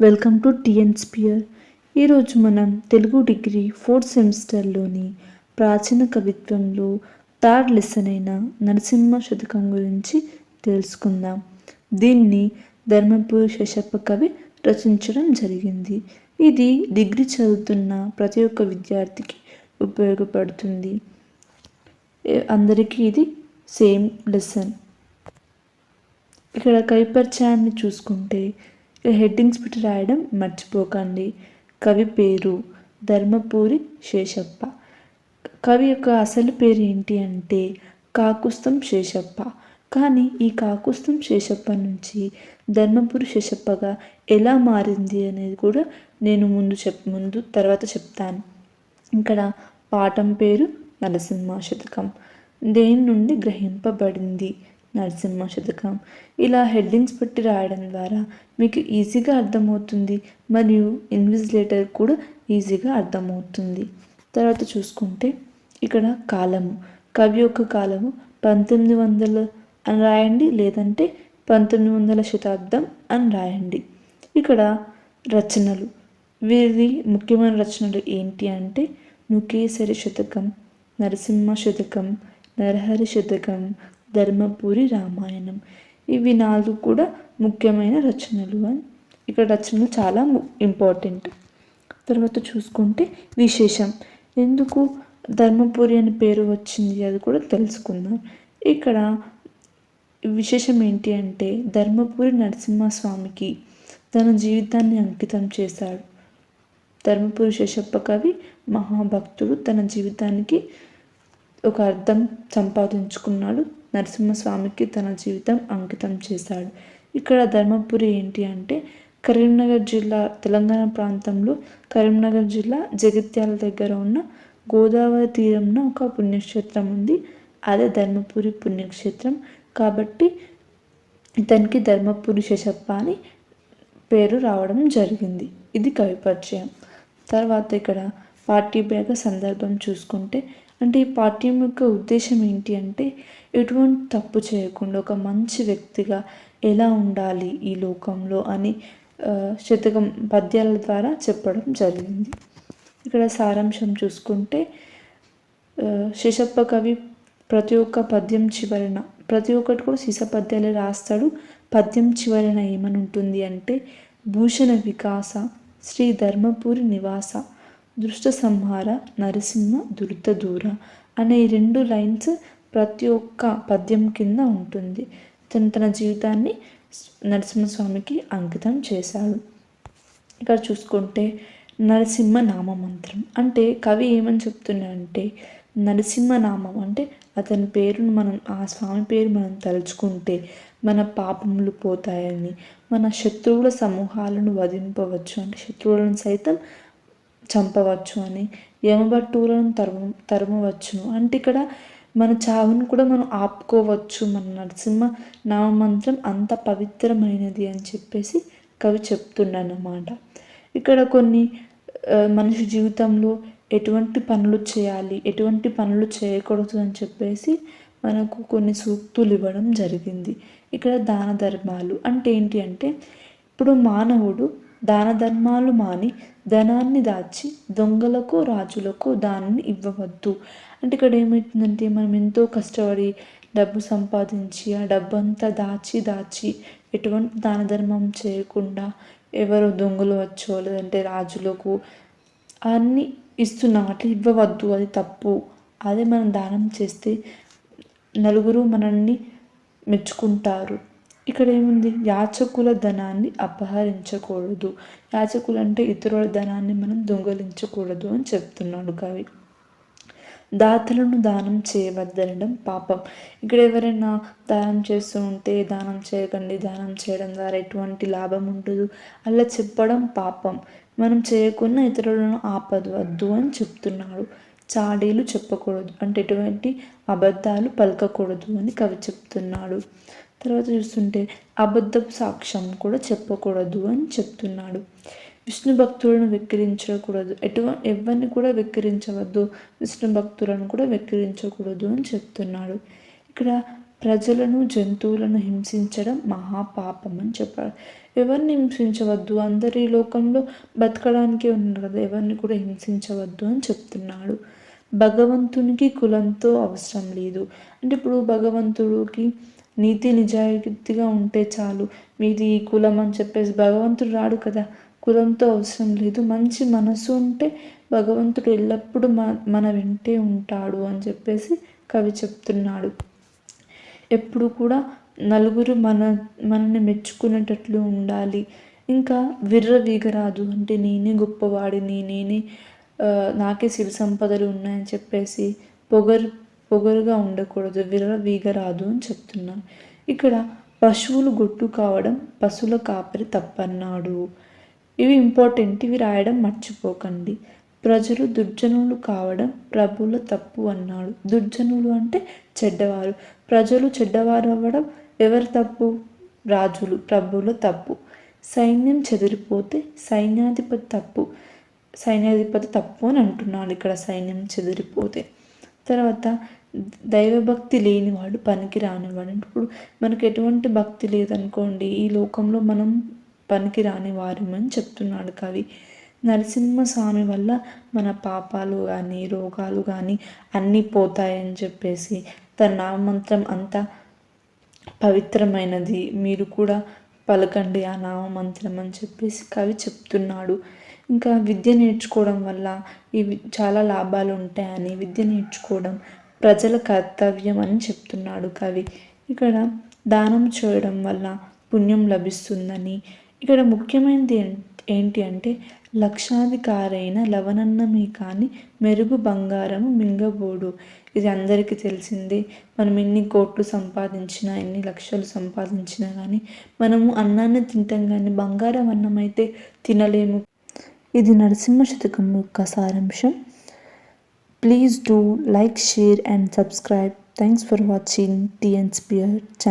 Welcome to TN spear. ఈరోజు మనం Telugu degree 4th సెమిస్టర్లోని ప్రాచీన కవిత్వంలో థర్డ్ లెసన్ అయిన నరసింహ శతకం గురించి తెలుసుకుందాం. దీన్ని ధర్మపురి శేషప్ప కవి రచించడం జరిగింది. ఇది డిగ్రీ చదువుతున్న ప్రతి ఒక్క విద్యార్థికి ఉపయోగపడుతుంది. అందరికీ ఇది సేమ్ లెసన్. ఇక్కడ కవి పరిచయాన్ని చూసుకుంటే హెడ్డింగ్స్ పెట్టి రాయడం మర్చిపోకండి. కవి పేరు ధర్మపురి శేషప్ప. కవి యొక్క అసలు పేరు ఏంటి అంటే కాకుస్తం శేషప్ప. కానీ ఈ కాకుస్తం శేషప్ప నుంచి ధర్మపురి శేషప్పగా ఎలా మారింది అనేది కూడా నేను తర్వాత చెప్తాను. ఇక్కడ పాఠం పేరు నరసింహ శతకం. దేని నుండి గ్రహింపబడింది నరసింహ శతకం. ఇలా హెడ్డింగ్స్ పెట్టి రాయడం ద్వారా మీకు ఈజీగా అర్థమవుతుంది, మరియు ఇన్విజిలేటర్ కూడా ఈజీగా అర్థమవుతుంది. తర్వాత చూసుకుంటే ఇక్కడ కాలము, కవి యొక్క కాలము 1900 అని రాయండి, లేదంటే 1900 శతాబ్దం అని రాయండి. ఇక్కడ రచనలు, వీరి ముఖ్యమైన రచనలు ఏంటి అంటే నుకేసరి శతకం, నరసింహ శతకం, నరహరి శతకం, ధర్మపురి రామాయణం. ఇవి 4 కూడా ముఖ్యమైన రచనలు. అని ఇక్కడ రచనలు చాలా ఇంపార్టెంట్. తర్వాత చూసుకుంటే విశేషం, ఎందుకు ధర్మపురి అని పేరు వచ్చింది అది కూడా తెలుసుకుందాం. ఇక్కడ విశేషం ఏంటి అంటే ధర్మపురి నరసింహస్వామికి తన జీవితాన్ని అంకితం చేశాడు. ధర్మపురి శేషప్ప కవి మహాభక్తుడు, తన జీవితానికి ఒక అర్థం సంపాదించుకున్నాడు. నరసింహస్వామికి తన జీవితం అంకితం చేశాడు. ఇక్కడ ధర్మపురి ఏంటి అంటే కరీంనగర్ జిల్లా, తెలంగాణ ప్రాంతంలో కరీంనగర్ జిల్లా జగిత్యాల దగ్గర ఉన్న గోదావరి తీరంలో ఒక పుణ్యక్షేత్రం ఉంది. అదే ధర్మపురి పుణ్యక్షేత్రం. కాబట్టి ఇతనికి ధర్మపురి శేషప్ప అని పేరు రావడం జరిగింది. ఇది కవి పరిచయం. తర్వాత ఇక్కడ పాఠ్యభాగ సందర్భం చూసుకుంటే, అంటే ఈ పాఠ్యం యొక్క ఉద్దేశం ఏంటి అంటే ఎటువంటి తప్పు చేయకుండా ఒక మంచి వ్యక్తిగా ఎలా ఉండాలి ఈ లోకంలో అని శతకం పద్యాల ద్వారా చెప్పడం జరిగింది. ఇక్కడ సారాంశం చూసుకుంటే శేషప్ప కవి ప్రతి ఒక్క పద్యం చివరన, ప్రతి ఒక్కటి కూడా సీస పద్యాలే రాస్తాడు. పద్యం చివరన ఏమని ఉంటుంది అంటే భూషణ వికాస శ్రీ ధర్మపురి నివాస దృష్ట సంహార నరసింహ దురిత దూర అనే 2 లైన్స్ ప్రతి ఒక్క పద్యం కింద ఉంటుంది. తన జీవితాన్ని నరసింహస్వామికి అంకితం చేశాడు. ఇక్కడ చూసుకుంటే నరసింహ నామ మంత్రం, అంటే కవి ఏమని చెప్తున్నాడంటే నరసింహనామం అంటే అతని పేరును ఆ స్వామి పేరు మనం తలుచుకుంటే మన పాపములు పోతాయని, మన శత్రువుల సమూహాలను వధింపవచ్చు, అంటే శత్రువులను సైతం చంపవచ్చు అని, యమభట్టువులను తరమవచ్చును, అంటే ఇక్కడ మన చావును కూడా మనం ఆపుకోవచ్చు. మన నరసింహ నామమంత్రం అంత పవిత్రమైనది అని చెప్పేసి కవి చెప్తున్నాడన్నమాట. ఇక్కడ కొన్ని మనిషి జీవితంలో ఎటువంటి పనులు చేయాలి, ఎటువంటి పనులు చేయకూడదు అని చెప్పేసి మనకు కొన్ని సూక్తులు ఇవ్వడం జరిగింది. ఇక్కడ దాన ధర్మాలు అంటే ఏంటి అంటే ఇప్పుడు మానవుడు దాన ధర్మాలు మాని ధనాన్ని దాచి దొంగలకు రాజులకు దానిని ఇవ్వవద్దు. అంటే ఇక్కడ ఏమవుతుందంటే మనం ఎంతో కష్టపడి డబ్బు సంపాదించి ఆ డబ్బంతా దాచి ఎటువంటి దాన ధర్మం చేయకుండా ఎవరో దొంగలు వచ్చో లేదంటే రాజులకు అన్నీ ఇస్తున్నాం, అట్లా ఇవ్వవద్దు, అది తప్పు. అదే మనం దానం చేస్తే నలుగురు మనల్ని మెచ్చుకుంటారు. ఇక్కడ ఏముంది, యాచకుల ధనాన్ని అపహరించకూడదు. యాచకులు అంటే ఇతరుల ధనాన్ని మనం దొంగలించకూడదు అని చెప్తున్నాడు కవి. దాతలను దానం చేయవద్దనడం పాపం. ఇక్కడ ఎవరైనా దానం చేస్తూ ఉంటే దానం చేయకండి, దానం చేయడం ద్వారా ఎటువంటి లాభం ఉండదు అలా చెప్పడం పాపం. మనం చేయకుండా ఇతరులను ఆపదవద్దు అని చెప్తున్నాడు. చాడీలు చెప్పకూడదు, అంటే ఎటువంటి అబద్ధాలు పలకకూడదు అని కవి చెప్తున్నాడు. తర్వాత చూస్తుంటే అబద్ధపు సాక్ష్యం కూడా చెప్పకూడదు అని చెప్తున్నాడు. విష్ణు భక్తులను వెక్కిరించకూడదు, ఎవరిని కూడా వెక్కిరించవద్దు, విష్ణు భక్తులను కూడా వెక్కిరించకూడదు అని చెప్తున్నాడు. ఇక్కడ ప్రజలను జంతువులను హింసించడం మహాపాపం అని చెప్పాడు. ఎవరిని హింసించవద్దు, అందరి లోకంలో బతకడానికే ఉన్నారు కదా, ఎవరిని కూడా హింసించవద్దు అని చెప్తున్నాడు. భగవంతునికి కులంతో అవసరం లేదు. అంటే ఇప్పుడు భగవంతుడికి నీతి నిజాయితీగా ఉంటే చాలు, మీది ఈ కులం అని చెప్పేసి భగవంతుడు రాడు కదా. కులంతో అవసరం లేదు, మంచి మనసు ఉంటే భగవంతుడు ఎల్లప్పుడూ మన వెంటే ఉంటాడు అని చెప్పేసి కవి చెప్తున్నాడు. ఎప్పుడు కూడా నలుగురు మనల్ని మెచ్చుకునేటట్లు ఉండాలి. ఇంకా విర్రవీగరాదు, అంటే నేనే గొప్పవాడిని, నాకే సిరి సంపదలు ఉన్నాయని చెప్పేసి పొగరుగా ఉండకూడదు, విర్రవీగరాదు అని చెప్తున్నాను. ఇక్కడ పశువులు గొట్టు కావడం పశువుల కాపరి తప్పన్నాడు. ఇవి ఇంపార్టెంట్, ఇవి రాయడం మర్చిపోకండి. ప్రజలు దుర్జనులు కావడం ప్రభువుల తప్పు అన్నాడు. దుర్జనులు అంటే చెడ్డవారు, ప్రజలు చెడ్డవారు అవ్వడం ఎవరి తప్పు? రాజులు, ప్రభువుల తప్పు. సైన్యం చెదిరిపోతే సైన్యాధిపతి తప్పు అని అంటున్నాడు ఇక్కడ, సైన్యం చెదిరిపోతే. తర్వాత దైవభక్తి లేనివాడు పనికి రానివాడు. ఇప్పుడు మనకు ఎటువంటి భక్తి లేదనుకోండి, ఈ లోకంలో మనం పనికి రాని వారమని చెప్తున్నాడు కవి. నరసింహస్వామి వల్ల మన పాపాలు కానీ రోగాలు కానీ అన్నీ పోతాయని చెప్పేసి, తన నామమంత్రం అంత పవిత్రమైనది, మీరు కూడా పలకండి ఆ నామమంత్రం అని చెప్పేసి కవి చెప్తున్నాడు. ఇంకా విద్య నేర్చుకోవడం వల్ల ఇవి చాలా లాభాలు ఉంటాయని, విద్య నేర్చుకోవడం ప్రజల కర్తవ్యం అని చెప్తున్నాడు కవి. ఇక్కడ దానం చేయడం వల్ల పుణ్యం లభిస్తుందని. ఇక్కడ ముఖ్యమైనది ఏంటి అంటే, లక్షాధికారైన లవణన్నమే కానీ మెరుగు బంగారము మింగబోడు. ఇది అందరికీ తెలిసిందే. మనం ఎన్ని కోట్లు సంపాదించినా, ఎన్ని లక్షలు సంపాదించినా కానీ మనము అన్నాన్ని తింటాం కానీ బంగారం అన్నం అయితే తినలేము. ఇది నరసింహ శతకం యొక్క సారాంశం. Please do like, share and subscribe. Thanks for watching TN Spear channel.